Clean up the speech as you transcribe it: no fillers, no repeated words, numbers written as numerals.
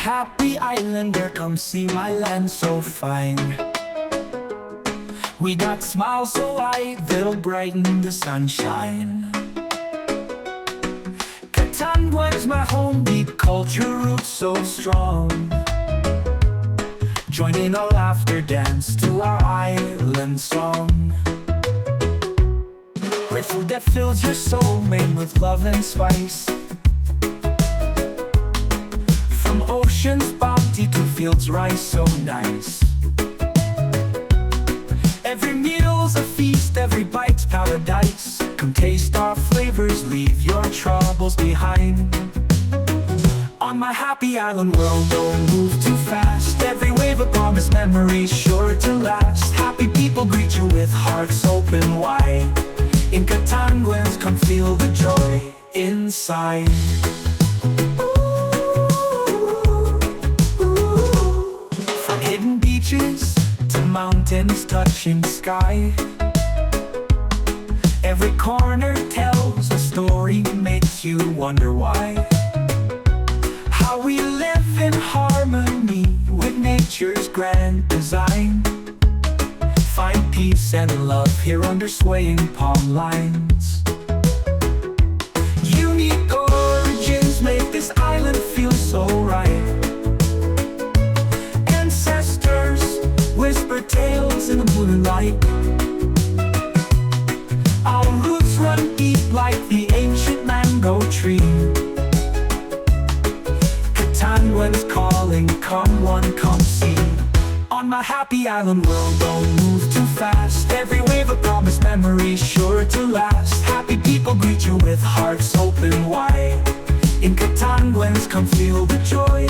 happy islander, come see my land so fine. We got smiles so white that'll brighten the sunshine. Catanduanes, my home, deep culture roots so strong. Join in a laughter dance to our island song. Great food that fills your soul, made with love and spice. From ocean's bounty to fields rice so nice. Every meal's a feast, every bite's paradise. Come taste our flavors, leave your troubles behind. On my happy island world, don't move too fast. Every wave a promise, memories sure to last. Happy people greet you with hearts open wide. In Catanduanes, come feel the joy inside. From hidden beaches to mountains touching sky, every corner tells a story, makes you wonder why. How we live in harmony with nature's grand design. Find peace and love here under swaying palm lines. Unique origins make this island feel so right. Ancestors whisper tales in the moonlight. Our roots run deep like the ancient mango tree. Catanduanes calling, come one, come see. On my happy island world, don't move too fast. Every wave a promise, memories sure to last. Happy people greet you with hearts open wide. In Catanduanes, come feel the joy